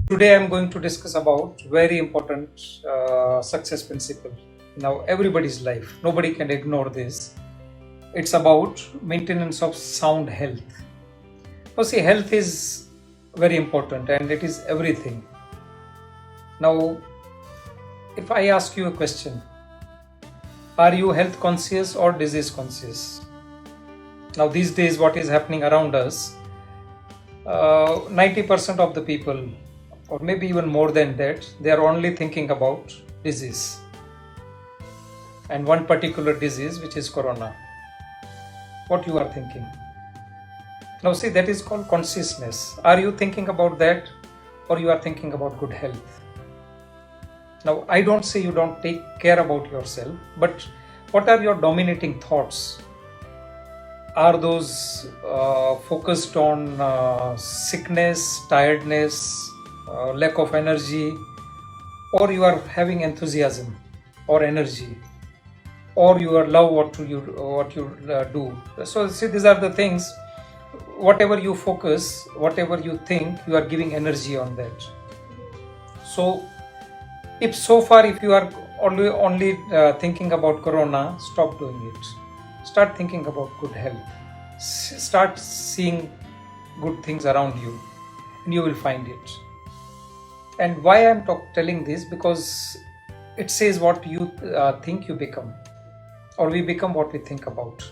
Today I'm going to discuss about very important success principle in everybody's life. Nobody can ignore this. It's about maintenance of sound health. Now see, health is very important and it is everything. Now, if I ask you a question, are you health conscious or disease conscious? Now these days what is happening around us, 90% of the people, or maybe even more than that, they are only thinking about disease, and one particular disease, which is corona. What you are thinking? Now see, that is called consciousness. Are you thinking about that, or you are thinking about good health? Now I don't say you don't take care about yourself, but what are your dominating thoughts? Are those focused on sickness, tiredness, lack of energy, or you are having enthusiasm or energy, or you are love what you do? So see, these are the things. Whatever you focus, whatever you think, you are giving energy on that. So if so far if you are only thinking about corona, stop doing it. Start thinking about good health. Start seeing good things around you, and you will find it. And why I'm telling this? Because it says what you think you become, or we become what we think about.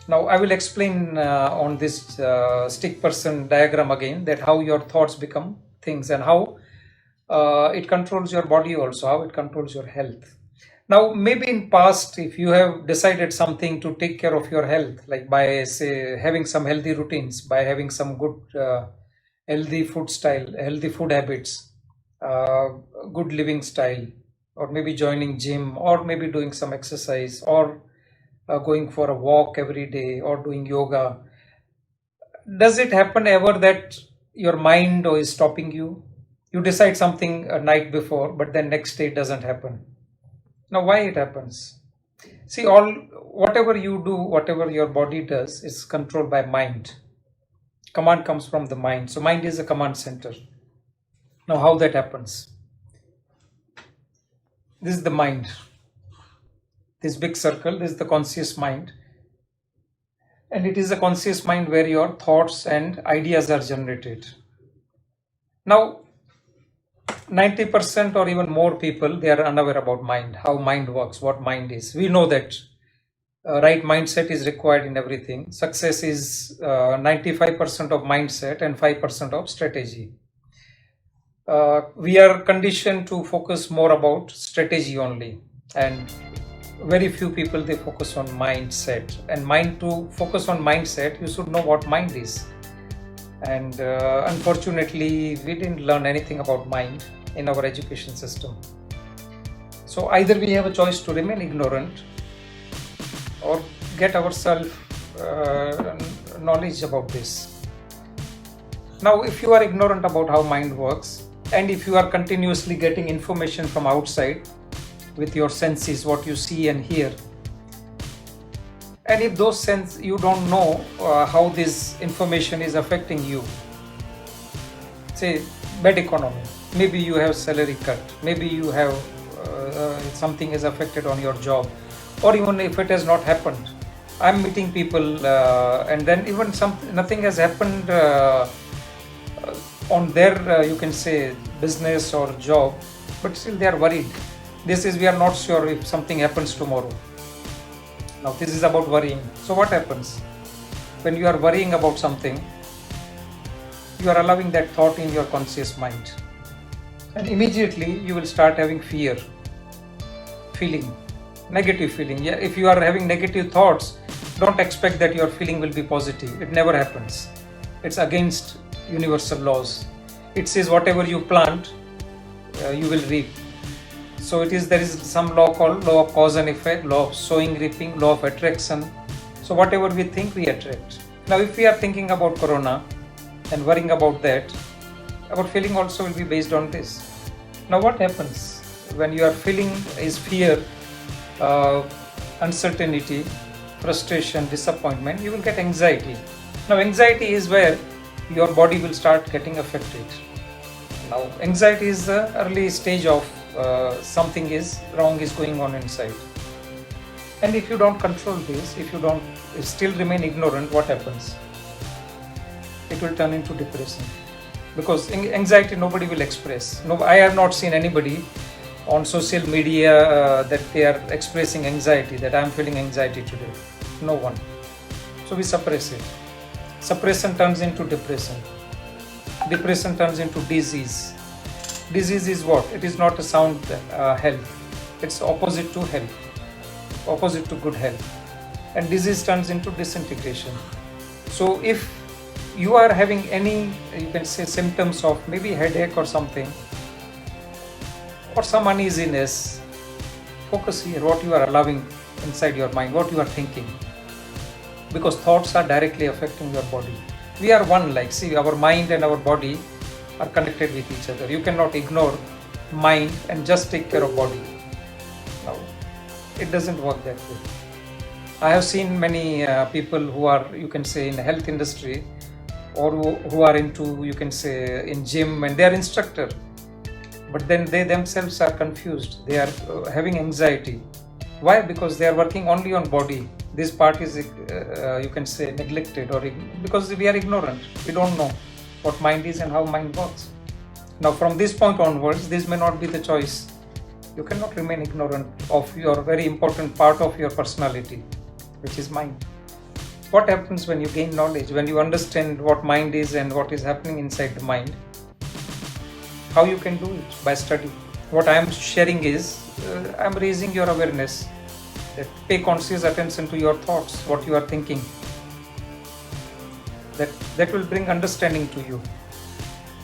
Now I will explain on this stick person diagram again, that how your thoughts become things, and how it controls your body also, how it controls your health. Now maybe in past, if you have decided something to take care of your health, like by say having some healthy routines, by having some good healthy food style, healthy food habits, uh, good living style, or maybe joining gym, or maybe doing some exercise, or going for a walk every day, or doing yoga, does it happen ever that your mind is stopping you? You decide something a night before, but then next day it doesn't happen. Now why it happens? See, all whatever you do, whatever your body does, is controlled by mind. Command comes from the mind. So mind is a command center. Now how that happens? This is the mind. This big circle, this is the conscious mind. And it is a conscious mind where your thoughts and ideas are generated. Now 90% or even more people, they are unaware about mind, how mind works, what mind is. We know that right mindset is required in everything. Success is 95% of mindset and 5% of strategy. We are conditioned to focus more about strategy only, and very few people, they focus on mindset. And to focus on mindset, you should know what mind is. And unfortunately, we didn't learn anything about mind in our education system. So either we have a choice to remain ignorant, or get ourselves knowledge about this. Now if you are ignorant about how mind works, and if you are continuously getting information from outside with your senses, what you see and hear, and if those sense you don't know how this information is affecting you, say bad economy, maybe you have salary cut, maybe you have something is affected on your job, or even if it has not happened, I'm meeting people and then even nothing has happened on their you can say business or job, but still they are worried. This is, we are not sure if something happens tomorrow. Now this is about worrying. So what happens when you are worrying about something? You are allowing that thought in your conscious mind, and immediately you will start having fear, feeling, negative feeling. Yeah, if you are having negative thoughts, don't expect that your feeling will be positive. It never happens. It's against universal laws. It says whatever you plant, you will reap. So there is some law called law of cause and effect, law of sowing, reaping, law of attraction. So whatever we think, we attract. Now if we are thinking about corona and worrying about that, our feeling also will be based on this. Now what happens when you are feeling is fear, uncertainty, frustration, disappointment? You will get anxiety. Now anxiety is where your body will start getting affected. Now, anxiety is the early stage of something is wrong is going on inside. And if you don't control this, if you don't still remain ignorant, what happens? It will turn into depression. Because anxiety nobody will express. No, I have not seen anybody on social media that they are expressing anxiety, that I am feeling anxiety today. No one. So we suppress it. Suppression turns into depression. Depression turns into disease. Disease is what? It is not a sound health. It's opposite to health, opposite to good health. And disease turns into disintegration. So if you are having any, you can say, symptoms of maybe headache or something, or some uneasiness, focus here what you are allowing inside your mind, what you are thinking. Because thoughts are directly affecting your body. We are one, like, see, our mind and our body are connected with each other. You cannot ignore mind and just take care of body. No, it doesn't work that way. I have seen many people who are, you can say, in the health industry, or who are into, you can say, in gym, and they are instructor, but then they themselves are confused. They are having anxiety. Why? Because they are working only on body. This part is, you can say, neglected, or because we are ignorant. We don't know what mind is and how mind works. Now, from this point onwards, this may not be the choice. You cannot remain ignorant of your very important part of your personality, which is mind. What happens when you gain knowledge, when you understand what mind is and what is happening inside the mind? How you can do it? By study. What I am sharing is, I am raising your awareness, that pay conscious attention to your thoughts, what you are thinking. That will bring understanding to you.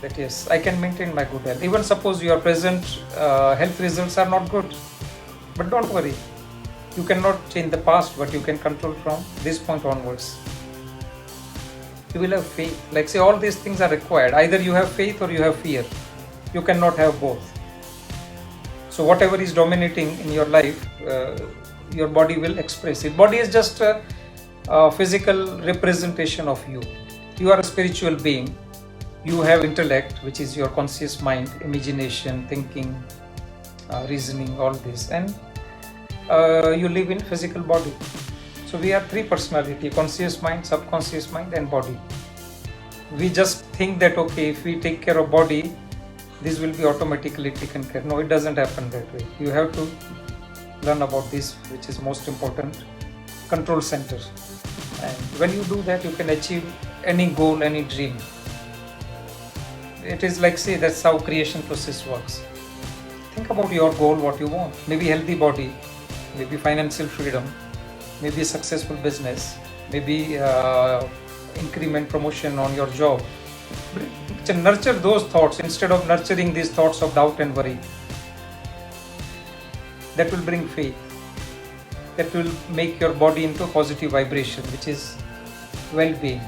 That yes, I can maintain my good health. Even suppose your present health results are not good, but don't worry. You cannot change the past, but you can control from this point onwards. You will have faith. Like, say, all these things are required. Either you have faith or you have fear. You cannot have both. So whatever is dominating in your life, your body will express it. Body is just a physical representation of you. You are a spiritual being. You have intellect, which is your conscious mind, imagination, thinking, reasoning, all this. And you live in physical body. So we have three personality: conscious mind, subconscious mind, and body. We just think that, okay, if we take care of body, this will be automatically taken care. No, it doesn't happen that way. You have to learn about this, which is most important, control center. And when you do that, you can achieve any goal, any dream. It is like, say, that's how creation process works. Think about your goal, what you want. Maybe healthy body, maybe financial freedom, maybe a successful business, maybe increment, promotion on your job. Nurture those thoughts instead of nurturing these thoughts of doubt and worry. That will bring faith. That will make your body into a positive vibration, which is well-being.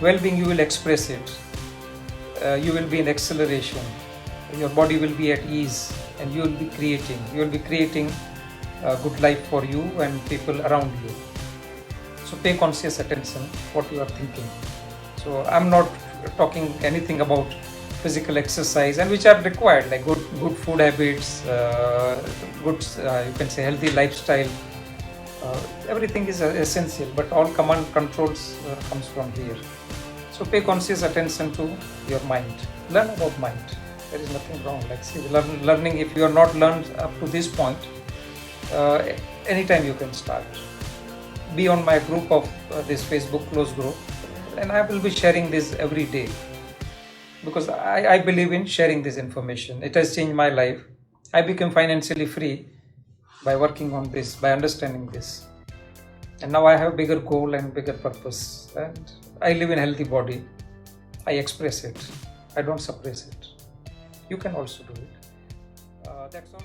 Well-being, you will express it. You will be in acceleration. Your body will be at ease, and you will be creating. You will be creating a good life for you and people around you. So pay conscious attention what you are thinking. So I'm not talking anything about physical exercise, and which are required, like good food habits, good you can say healthy lifestyle. Everything is essential, but all command controls comes from here. So pay conscious attention to your mind. Learn about mind. There is nothing wrong. Like, see, learning, if you are not learned up to this point, anytime you can start. Be on my group of this Facebook close group, and I will be sharing this every day, because I believe in sharing this information. It has changed my life. I became financially free by working on this, by understanding this. And now I have a bigger goal and bigger purpose. And I live in a healthy body. I express it. I don't suppress it. You can also do it. That's all.